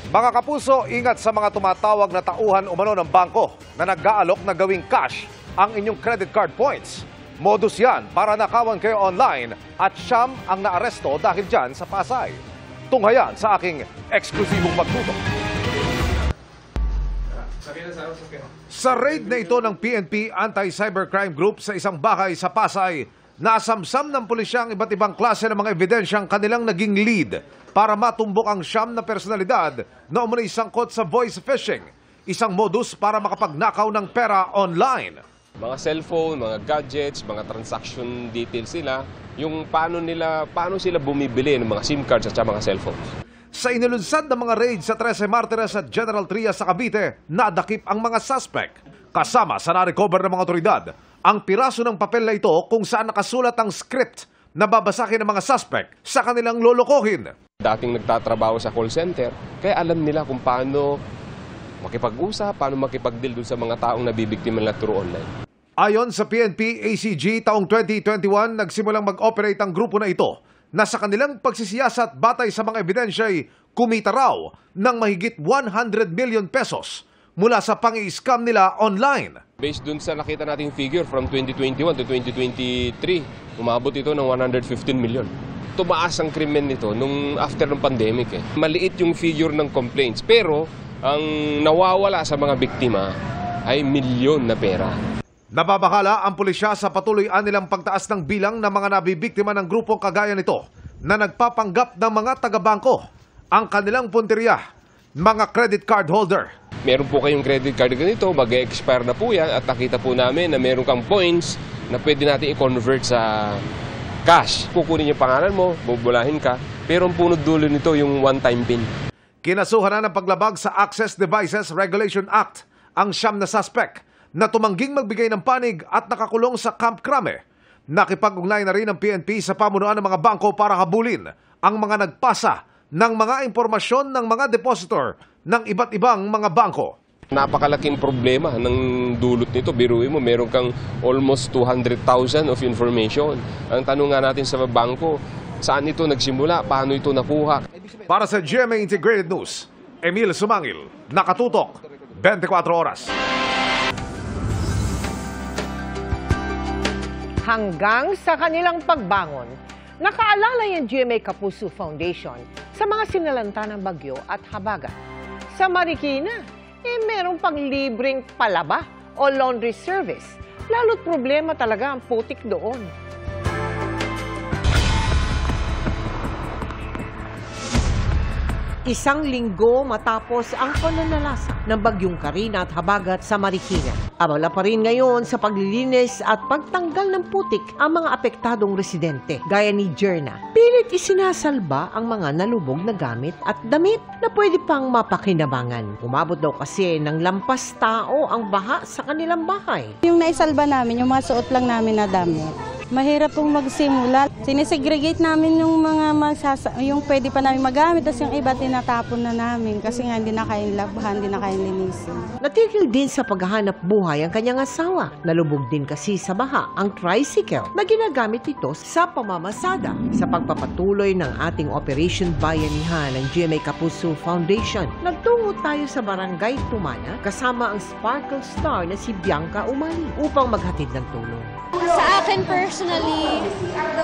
Mga kapuso, ingat sa mga tumatawag na tauhan umano ng bangko na nag-aalok na gawing cash ang inyong credit card points. Modus yan para nakawan kayo online at siyam ang naaresto dahil dyan sa Pasay. Tunghayan sa aking eksklusibong magtutok. Sa raid na ito ng PNP Anti-Cybercrime Group sa isang bahay sa Pasay, nasamsam ng pulisya ang iba't ibang klase ng mga ebidensyang kanilang naging lead para matumbok ang siyam na personalidad na umano'y sangkot sa voice phishing, isang modus para makapagnakaw ng pera online. Mga cellphone, mga gadgets, mga transaction details nila, yung paano sila bumibili ng mga SIM cards at mga cellphones. Sa inilunsad ng mga raid sa 13 Martires at General Trias sa Cavite, nadakip ang mga suspect. Kasama sa na-recover ng mga otoridad, ang piraso ng papel na ito kung saan nakasulat ang script na babasahin ng mga suspect sa kanilang lolokohin. Dating nagtatrabaho sa call center, kaya alam nila kung paano makipag-usap, paano makipag-deal dun sa mga taong nabibiktima nila through online. Ayon sa PNP ACG, taong 2021, nagsimulang mag-operate ang grupo na ito na sa kanilang pagsisiyasat batay sa mga ebidensya'y kumita raw ng mahigit 100 million pesos mula sa pang-i-scam nila online. Based dun sa nakita nating figure from 2021 to 2023, umabot ito ng 115 million. Tumaas ang krimen nito nung after ng pandemic. Maliit yung figure ng complaints, pero ang nawawala sa mga biktima ay milyon na pera. Nababahala ang pulisya sa patuloy nilang pagtaas ng bilang ng mga nabibiktima ng grupong kagaya nito na nagpapanggap ng mga taga-bangko ang kanilang punteriya, mga credit card holder. Meron po kayong credit card ganito, mag-expire na po yan at nakita po namin na meron kang points na pwede natin i-convert sa cash. Kukunin yung pangalan mo, bubulahin ka, pero ang punot dulo nito yung one-time pin. Kinasuhan na ng paglabag sa Access Devices Regulation Act ang siyam na suspect na tumangging magbigay ng panig at nakakulong sa Camp Crame. Nakipag-ugnay na rin ang PNP sa pamunuan ng mga bangko para habulin ang mga nagpasa ng mga impormasyon ng mga depositor ng iba't ibang mga bangko. Napakalaking problema ng dulot nito. Biruin mo, meron kang almost 200,000 of information. Ang tanong nga natin sa bangko, saan ito nagsimula, paano ito nakuha? Para sa GMA Integrated News, Emil Sumangil, nakatutok, 24 oras. Hanggang sa kanilang pagbangon, nakaalala yung GMA Kapuso Foundation sa mga sinalanta ng bagyo at habagat. Sa Marikina, merong pang libreng palaba o laundry service. Lalo't problema talaga ang putik doon. Isang linggo matapos ang pananalasa ng bagyong Karina at habagat sa Marikina. Abala pa rin ngayon sa paglilinis at pagtanggal ng putik ang mga apektadong residente, gaya ni Jerna. Pilit isinasalba ang mga nalubog na gamit at damit na pwede pang mapakinabangan. Umabot daw kasi ng lampas tao ang baha sa kanilang bahay. Yung naisalba namin, yung mga suot lang namin na damit. Mahirap pong magsimula. Sinesegregate namin yung mga yung pwede pa namin magamit, tapos yung iba tinatapon na namin kasi nga hindi na kayang labhan, hindi na kayang linisin. Natigil din sa paghahanap buhay ang kanyang asawa. Nalubog din kasi sa baha ang tricycle na ginagamit ito sa pamamasada. Sa pagpapatuloy ng ating Operation Bayanihan ng GMA Kapuso Foundation, nagtungo tayo sa Barangay Tumana kasama ang Sparkle Star na si Bianca Umali upang maghatid ng tulong. Sa akin personally,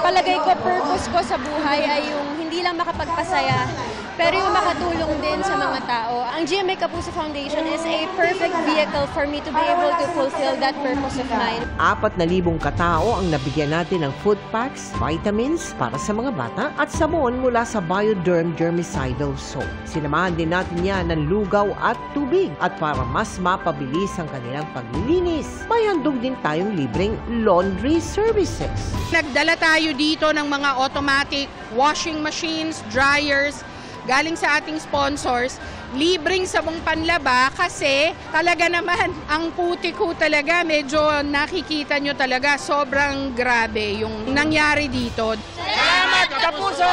palagay ko purpose ko sa buhay ay yung hindi lang makapagpasaya, pero yung makatulong din sa mga tao. Ang GMA Kapuso Foundation is a perfect vehicle for me to be able to fulfill that purpose of mine. 4,000 katao ang nabigyan natin ng food packs, vitamins para sa mga bata at sabon mula sa Bioderm Germicidal Soap. Sinamahan din natin yan ng lugaw at tubig at para mas mapabilis ang kanilang paglilinis, may handog din tayong libreng laundry services. Nagdala tayo dito ng mga automatic washing machines, dryers, galing sa ating sponsors, libreng sabong panlaba kasi talaga naman ang putik ko talaga, medyo nakikita nyo talaga sobrang grabe yung nangyari dito. Salamat Kapuso!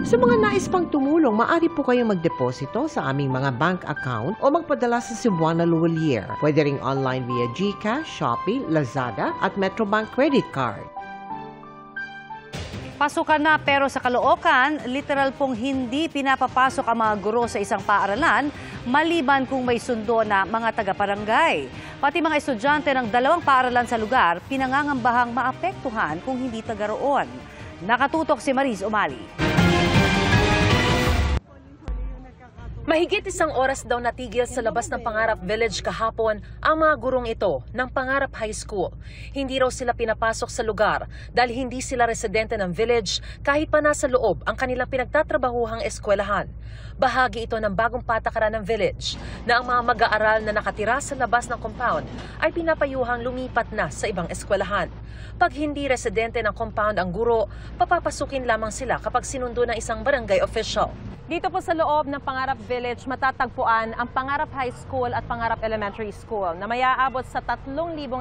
Sa mga nais pang tumulong, maaari po kayong magdeposito sa aming mga bank account o magpadala sa Cebuana Luwalier. Pwede ring online via GCash, Shopee, Lazada at Metrobank Credit Card. Pasukan na pero sa Caloocan, literal pong hindi pinapapasok ang mga guro sa isang paaralan maliban kung may sundo na mga taga-barangay. Pati mga estudyante ng 2 paaralan sa lugar pinangangambahang maapektuhan kung hindi taga roon. Nakatutok si Mariz Umali. Mahigit 1 oras daw natigil sa labas ng Pangarap Village kahapon ang mga gurong ito ng Pangarap High School. Hindi raw sila pinapasok sa lugar dahil hindi sila residente ng village kahit pa nasa loob ang kanilang pinagtatrabahuhang eskwelahan. Bahagi ito ng bagong patakaran ng village na ang mga mag-aaral na nakatira sa labas ng compound ay pinapayuhang lumipat na sa ibang eskwelahan. Pag hindi residente ng compound ang guro, papapasukin lamang sila kapag sinundo ng isang barangay official. Dito po sa loob ng Pangarap Village, matatagpuan ang Pangarap High School at Pangarap Elementary School na may aabot sa 3,000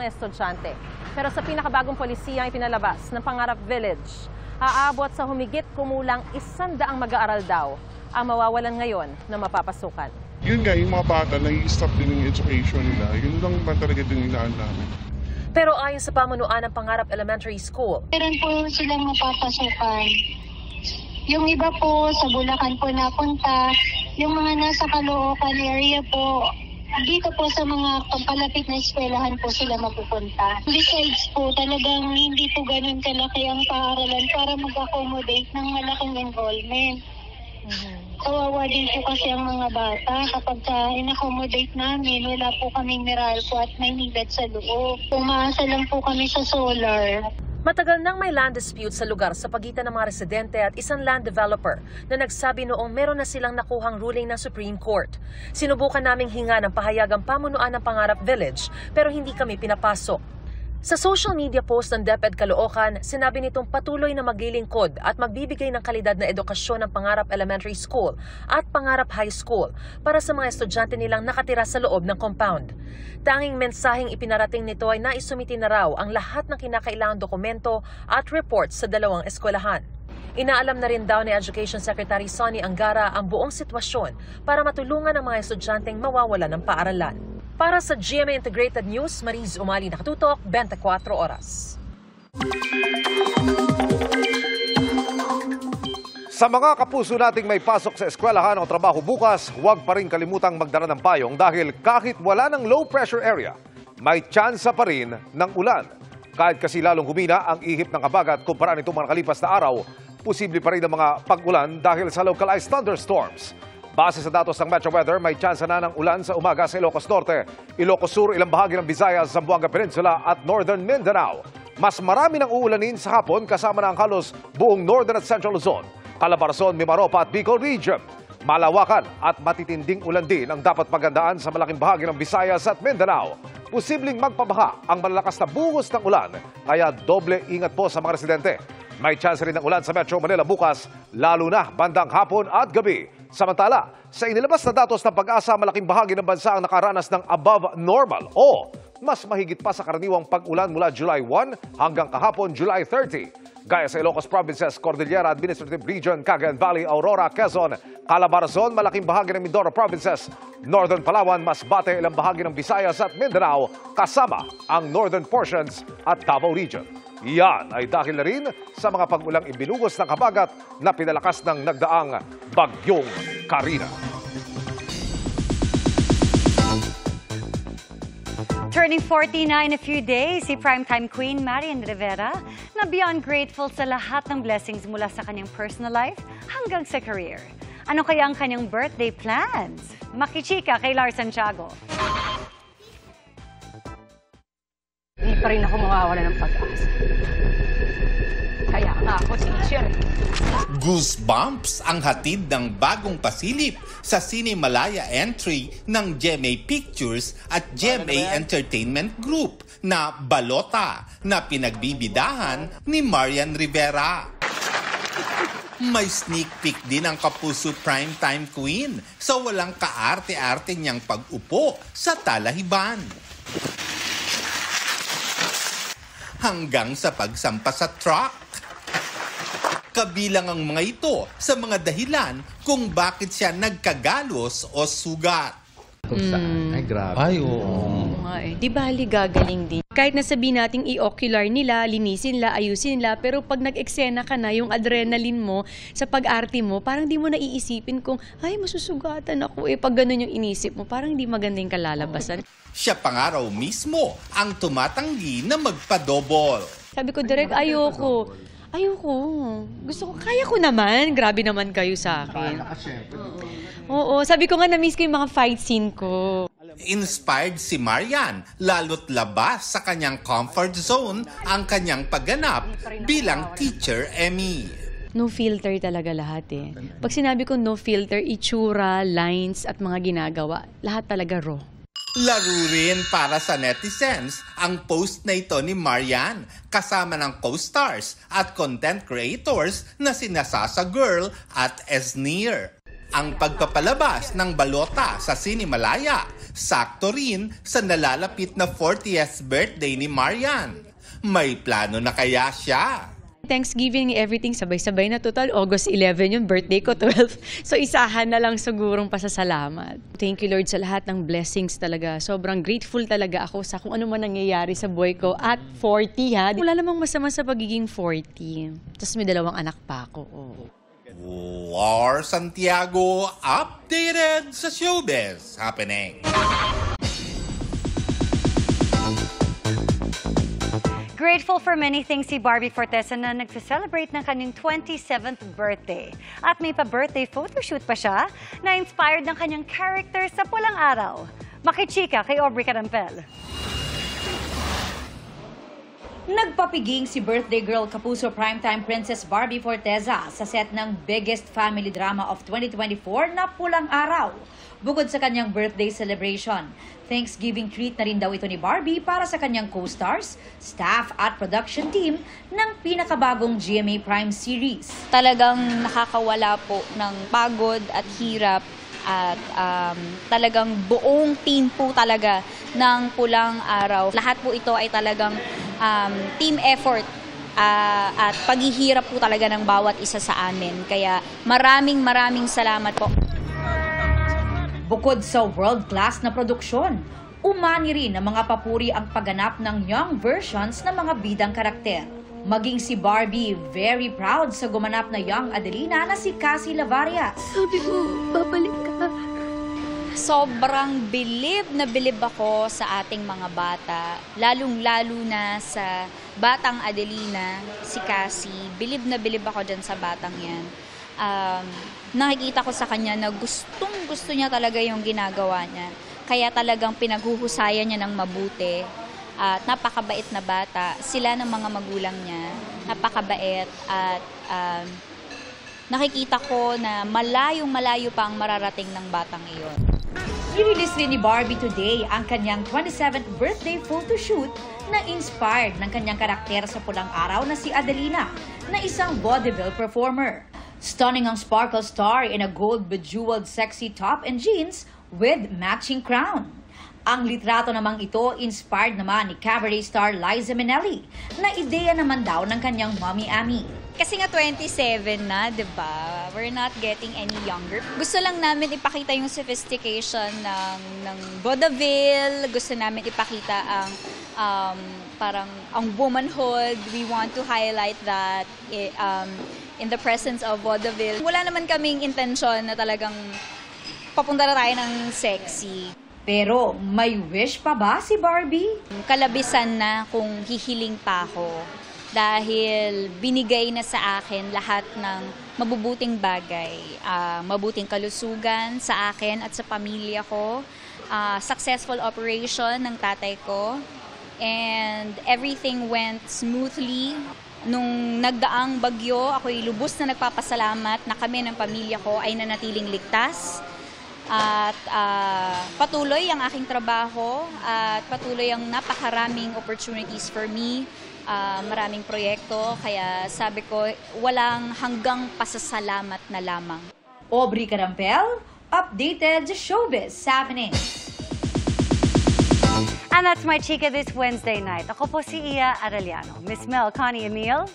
estudyante. Pero sa pinakabagong polisiya ang ipinalabas ng Pangarap Village, aabot sa humigit kumulang 100 mag-aaral daw ang mawawalan ngayon na mapapasukan. Yun nga, yung mga bata, nai-stop din yung education nila. Yun lang ba talaga din inaan namin. Pero ayon sa pamunuan ng Pangarap Elementary School, meron po silang mapapasukan. Yung iba po sa Bulacan po napunta, yung mga nasa Caloocan area po, dito po sa mga palapit na eskwelahan po sila mapupunta. Besides po, talagang hindi po ganun kalaki ang paaralan para mag-accommodate ng malaking enrollment. Kawawa din po kasi ang mga bata. Kapag in-accommodate namin, wala po kaming Meralco at may nilad sa loob. Umaasa lang po kami sa solar. matagal nang may land dispute sa lugar sa pagitan ng mga residente at isang land developer na nagsabi noong meron na silang nakuhang ruling ng Supreme Court. Sinubukan naming hinga ng pahayag ang pamunuan ng Pangarap Village pero hindi kami pinapasok. Sa social media post ng DepEd Caloocan, sinabi nitong patuloy na maglilingkod at magbibigay ng kalidad na edukasyon ng Pangarap Elementary School at Pangarap High School para sa mga estudyante nilang nakatira sa loob ng compound. Tanging mensaheng ipinarating nito ay naisumiti na raw ang lahat ng kinakailangang dokumento at reports sa dalawang eskwelahan. Inaalam na rin daw ni Education Secretary Sonny Angara ang buong sitwasyon para matulungan ang mga estudyanteng mawawalan ng paaralan. Para sa GMA Integrated News, Mariz Umali, nakatutok, 24 oras. Sa mga kapuso nating may pasok sa eskwelahan o trabaho bukas, huwag pa rin kalimutang magdala ng payong dahil kahit wala ng low pressure area, may tsansa pa rin ng ulan. Kahit kasi lalong humina ang ihip ng habagat kumpara nitong mga nakalipas na araw, posible pa rin ang mga pag-ulan dahil sa localized thunderstorms. Base sa datos ng Metro Weather, may tsansa na ng ulan sa umaga sa Ilocos Norte, Ilocos Sur, ilang bahagi ng Visayas, Zamboanga Peninsula at Northern Mindanao. Mas marami ng uulanin sa hapon kasama na ang halos buong Northern at Central Luzon, Calabarzon, Mimaropa at Bicol Region. Malawakan at matitinding ulan din ang dapat paghandaan sa malaking bahagi ng Visayas at Mindanao. Posibleng magpabaha ang malalakas na buhos ng ulan, kaya doble ingat po sa mga residente. May chance rin ng ulan sa Metro Manila bukas, lalo na bandang hapon at gabi. Samantala, sa inilabas na datos ng Pag-asa, malaking bahagi ng bansa ang nakaranas ng above normal o mas mahigit pa sa karaniwang pag-ulan mula July 1 hanggang kahapon July 30. Gaya sa Ilocos Provinces, Cordillera Administrative Region, Cagayan Valley, Aurora, Quezon, Calabarzon, malaking bahagi ng Mindoro Provinces, Northern Palawan, Masbate, ilang bahagi ng Visayas at Mindanao, kasama ang northern portions at Davao Region. Yan ay dahil na rin sa mga pag-ulang ibinugos ng habagat na pinalakas ng nagdaang Bagyong Karina. Turning 49 a few days, si primetime queen Marian Rivera na beyond grateful sa lahat ng blessings mula sa kanyang personal life hanggang sa career. Ano kaya ang kanyang birthday plans? Makichika kay Lars Santiago. Hindi pa rin ako mawawala ng pag-asa. Kaya nga ako teacher. Goosebumps ang hatid ng bagong pasilip sa Cinemalaya entry ng GMA Pictures at GMA Entertainment Group na Balota na pinagbibidahan ni Marian Rivera. May sneak peek din ang kapuso primetime queen sa walang kaarte-arte niyang pag-upo sa talahiban. Hanggang sa pagsampa sa truck. Kabilang ang mga ito sa mga dahilan kung bakit siya nagkagalos o sugat. Kung saan. Ay, grabe. Ay, oo. Di bali gagaling din. Kahit nasabihin nating i-ocular nila, linisin nila, ayusin nila, pero pag nag-eksena ka na, yung adrenaline mo sa pag-arte mo, parang di mo naiisipin kung, ay, masusugatan ako. Pag ganun yung inisip mo, parang hindi maganda yung kalalabasan. Siya pa nga raw mismo ang tumatanggi na magpadobol. Sabi ko, Direk, ayoko. Gusto ko, kaya ko naman. Grabe naman kayo sa akin. Oo, sabi ko nga, na-miss ko yung mga fight scene ko. Inspired si Marian, lalo't labas sa kanyang comfort zone ang kanyang pagganap bilang Teacher Emmy. No filter talaga lahat eh. Pag sinabi ko no filter, itsura, lines at mga ginagawa, lahat talaga raw. Laro rin para sa netizens ang post na ito ni Marian kasama ng co-stars at content creators na sina Sasa Girl at Esneer. Ang pagpapalabas ng balota sa Cinemalaya, sakto rin sa nalalapit na 40th birthday ni Marian. May plano na kaya siya? Thanksgiving, everything, sabay-sabay na total. August 11 yung birthday ko, 12. So isahan na lang sigurong pasasalamat. Thank you Lord sa lahat ng blessings talaga. Sobrang grateful talaga ako sa kung ano man nangyayari sa buhay ko at 40 ha. Wala namang masama sa pagiging 40. Tapos may 2 anak pa ako. War Santiago, updated sa showbiz happening. Grateful for many things si Barbie Forteza na nagse-celebrate ng kanyang 27th birthday. At may pa-birthday photoshoot pa siya na inspired ng kanyang character sa Pulang Araw. Makichika kay Aubrey Carampel. Nagpapiging si birthday girl Kapuso primetime princess Barbie Forteza sa set ng biggest family drama of 2024 na Pulang Araw. Bukod sa kanyang birthday celebration, Thanksgiving treat na rin daw ito ni Barbie para sa kanyang co-stars, staff at production team ng pinakabagong GMA Prime series. Talagang nakakawala po ng pagod at hirap at talagang buong team po talaga ng Pulang Araw. Lahat po ito ay talagang team effort at paghihirap po talaga ng bawat isa sa amin. Kaya maraming salamat po. Bukod sa world-class na produksyon, umani rin ng mga papuri ang pagganap ng young versions ng mga bidang karakter. Maging si Barbie, very proud sa gumanap na young Adelina na si Cassie Lavarias. Sabi ko, babalik ka. Sobrang bilib na bilib ako sa ating mga bata, lalong-lalo na sa batang Adelina, si Cassie. Bilib na bilib ako dyan sa batang yan. Nakikita ko sa kanya na gustong-gusto niya talaga yung ginagawa niya. Kaya talagang pinaghuhusayan niya ng mabuti. At napakabait na bata. Sila ng mga magulang niya. Napakabait at nakikita ko na malayong-malayo pa ang mararating ng batang iyon. I-release rin ni Barbie today ang kanyang 27th birthday photoshoot na inspired ng kanyang karakter sa Pulang Araw na si Adelina, na isang vaudeville performer. Stunning ang sparkle star in a gold bejeweled sexy top and jeans with matching crown. Ang litrato namang ito inspired naman ni cabaret star Liza Minnelli, na ideya naman daw ng kanyang mommy Ami. Kasi nga 27 na, di ba? We're not getting any younger. Gusto lang namin ipakita yung sophistication ng vaudeville. Gusto namin ipakita ang parang ang womanhood. We want to highlight that in the presence of vaudeville. Wala naman kaming intention na talagang papunta na tayo ng sexy. Pero may wish pa ba si Barbie? Kalabisan na kung hihiling pa ako. Dahil binigay na sa akin lahat ng mabubuting bagay. Mabuting kalusugan sa akin at sa pamilya ko. Successful operation ng tatay ko. And everything went smoothly. Nung nagdaang bagyo, ako'y lubos na nagpapasalamat na kami ng pamilya ko ay nanatiling ligtas. At patuloy ang aking trabaho at patuloy ang napakaraming opportunities for me. Maraming proyekto, kaya sabi ko, walang hanggang pasasalamat na lamang. Aubrey Carampel, updated showbiz happenings. And that's my chika this Wednesday night. Ako po si Iya Arellano. Miss Mel, Connie Emil.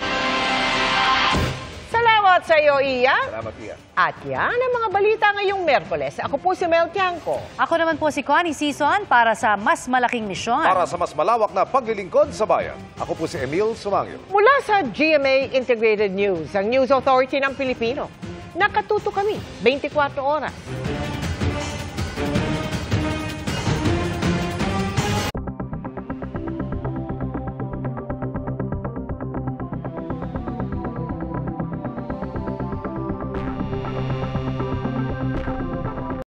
Salamat! Salamat sa iyo, Iya. Salamat, Iya. At yan ang mga balita ngayong Miyerkules. Ako po si Mel Tiangco. Ako naman po si Connie Sison para sa mas malaking misyon. Para sa mas malawak na paglilingkod sa bayan, ako po si Emil Sumangil. Mula sa GMA Integrated News, ang News Authority ng Pilipino. Nakatuto kami 24 oras.